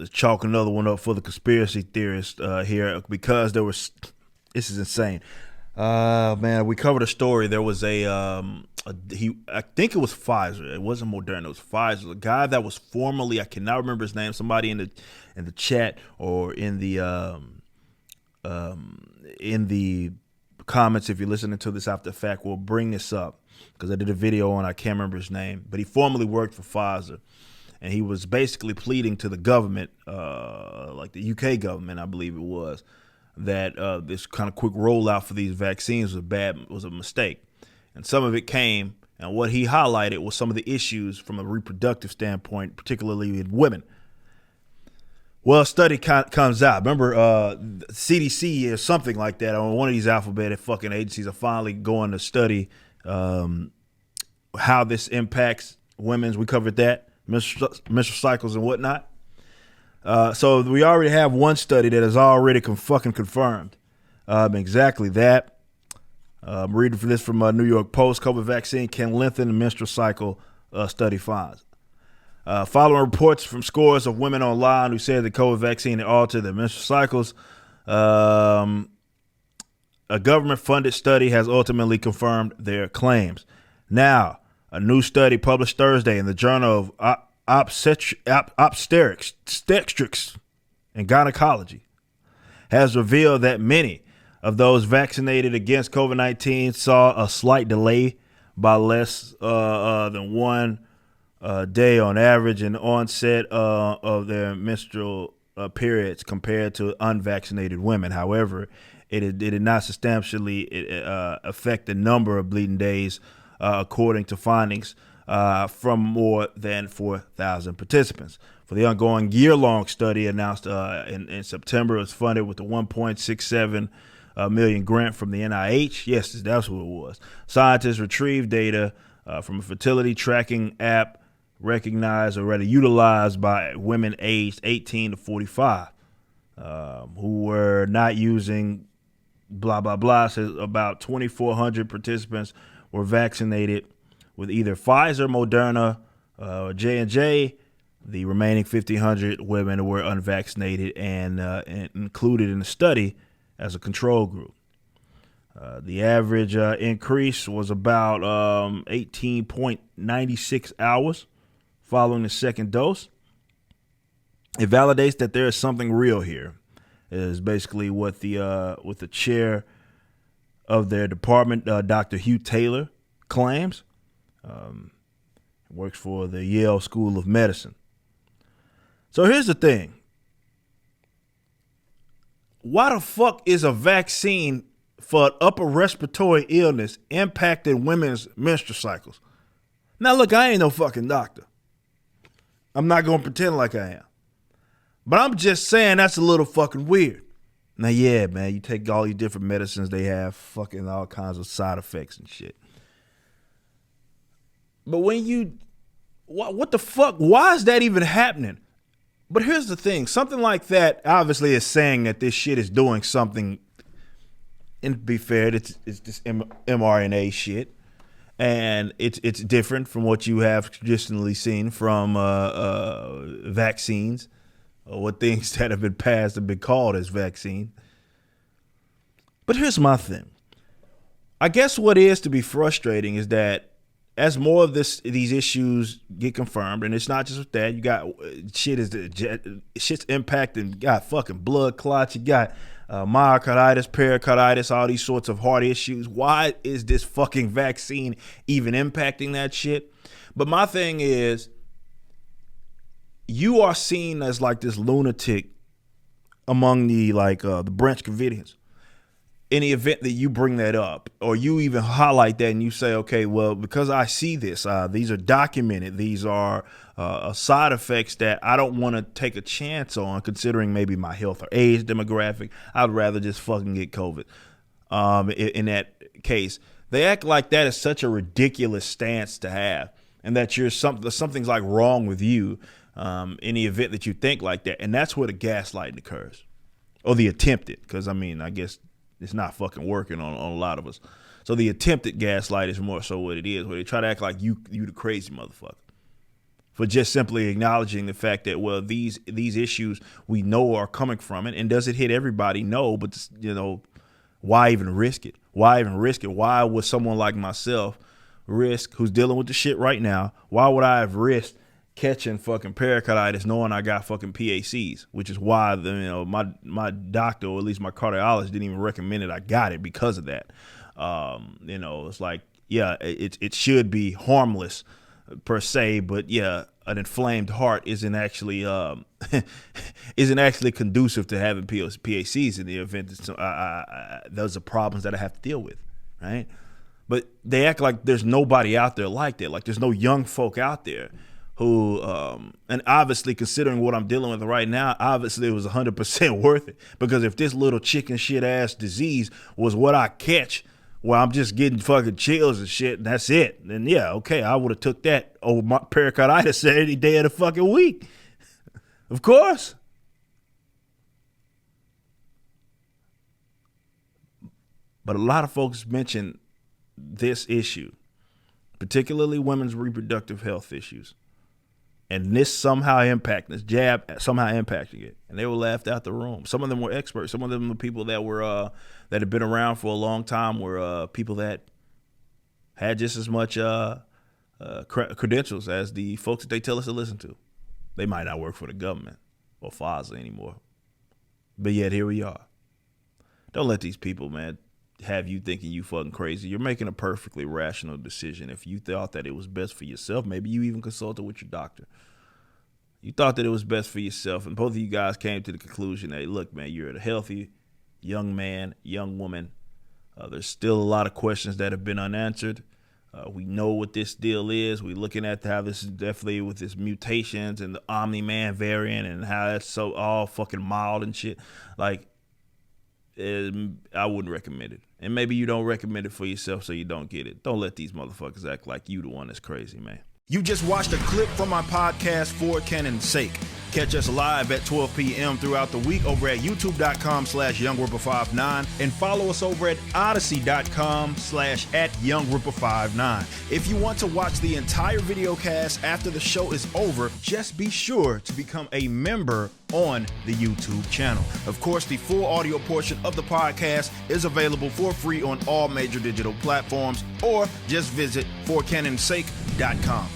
chalk another one up for the conspiracy theorists here because there was. This is insane. Man, we covered a story. There was I think it was Pfizer. It wasn't Moderna. It was Pfizer. A guy that was formerly, I cannot remember his name. Somebody in the chat or in the comments, if you're listening to this after the fact, will bring this up because I did a video on. I can't remember his name, but he formerly worked for Pfizer, and he was basically pleading to the government, like the UK government, I believe it was, that this kind of quick rollout for these vaccines was a mistake. And some of it came, and what he highlighted was some of the issues from a reproductive standpoint, particularly in women. Well, a study comes out. Remember, CDC or something like that, or one of these alphabetic fucking agencies are finally going to study how this impacts women's. We covered that, menstrual cycles and whatnot. So we already have one study that is already fucking confirmed exactly that. I'm reading this from New York Post. COVID vaccine can lengthen the menstrual cycle, study finds. Following reports from scores of women online who said the COVID vaccine had altered their menstrual cycles, a government-funded study has ultimately confirmed their claims. Now, a new study published Thursday in the Journal of Obstetrics and Gynecology has revealed that many of those vaccinated against COVID-19 saw a slight delay by less than 1 day on average in the onset of their menstrual periods compared to unvaccinated women. However, it did not substantially affect the number of bleeding days, according to findings from more than 4,000 participants. For the ongoing year-long study announced in September, it was funded with a $1.67 million grant from the NIH. Yes, that's who it was. Scientists retrieved data from a fertility tracking app recognized or rather utilized by women aged 18 to 45 who were not using blah, blah, blah. Says about 2,400 participants were vaccinated with either Pfizer, Moderna, or J&J. The remaining 1,500 women were unvaccinated and included in the study as a control group. The average increase was about 18.96 hours following the second dose. It validates that there is something real here, is basically what the chair of their department, Dr. Hugh Taylor, claims. Works for the Yale School of Medicine. So here's the thing. Why the fuck is a vaccine for an upper respiratory illness impacting women's menstrual cycles? Now, look, I ain't no fucking doctor. I'm not going to pretend like I am. But I'm just saying that's a little fucking weird. Now, yeah, man, you take all these different medicines, they have fucking all kinds of side effects and shit. But when what the fuck? Why is that even happening? But here's the thing. Something like that obviously is saying that this shit is doing something. And to be fair, it's this mRNA shit. And it's different from what you have traditionally seen from vaccines or what things that have been passed have been called as vaccine. But here's my thing. I guess what is to be frustrating is that as more of these issues get confirmed, and it's not just with that, you got shit's impacting, you got fucking blood clots, you got myocarditis, pericarditis, all these sorts of heart issues. Why is this fucking vaccine even impacting that shit? But my thing is, you are seen as like this lunatic among the branch Covidians. In the event that you bring that up or you even highlight that and you say, okay, well, because I see this, these are documented. These are side effects that I don't want to take a chance on considering maybe my health or age demographic. I'd rather just fucking get COVID. In that case, they act like that is such a ridiculous stance to have and that something's like wrong with you in the event that you think like that. And that's where the gaslighting occurs or the attempted, because I guess it's not fucking working on a lot of us. So the attempted gaslight is more so what it is, where they try to act like you the crazy motherfucker for just simply acknowledging the fact that, well, these issues we know are coming from it. And does it hit everybody? No, but why even risk it? Why even risk it? Why would someone like myself risk, who's dealing with the shit right now, why would I have risked catching fucking pericarditis knowing I got fucking PACs, which is why my doctor, or at least my cardiologist, didn't even recommend it. I got it because of that. It's like, yeah, it should be harmless per se, but yeah, an inflamed heart isn't actually conducive to having PACs in the event that those are problems that I have to deal with, right? But they act like there's nobody out there like that. Like there's no young folk out there who, and obviously considering what I'm dealing with right now, obviously it was 100% worth it. Because if this little chicken shit ass disease was what I catch, where I'm just getting fucking chills and shit, and that's it, then yeah, okay, I would have took that over my pericarditis any day of the fucking week. Of course. But a lot of folks mention this issue, particularly women's reproductive health issues, and this jab somehow impacting it, and they were laughed out the room. Some of them were experts. Some of them were people that were that had been around for a long time, were people that had just as much credentials as the folks that they tell us to listen to. They might not work for the government or FASA anymore, but yet here we are. Don't let these people, man, have you thinking you fucking crazy. You're making a perfectly rational decision. If you thought that it was best for yourself, maybe you even consulted with your doctor. You thought that it was best for yourself, and both of you guys came to the conclusion that, look, man, you're a healthy young man, young woman. There's still a lot of questions that have been unanswered. We know what this deal is. We're looking at how this is definitely with this mutations and the Omni-Man variant and how that's so all fucking mild and shit. Like, I wouldn't recommend it. And maybe you don't recommend it for yourself so you don't get it. Don't let these motherfuckers act like you the one that's crazy, man. You just watched a clip from my podcast, For Canon's Sake. Catch us live at 12 p.m. throughout the week over at youtube.com/YoungRipper59 and follow us over at odyssey.com/@YoungRipper59. If you want to watch the entire video cast after the show is over, just be sure to become a member on the YouTube channel. Of course, the full audio portion of the podcast is available for free on all major digital platforms, or just visit forcanonsake.com.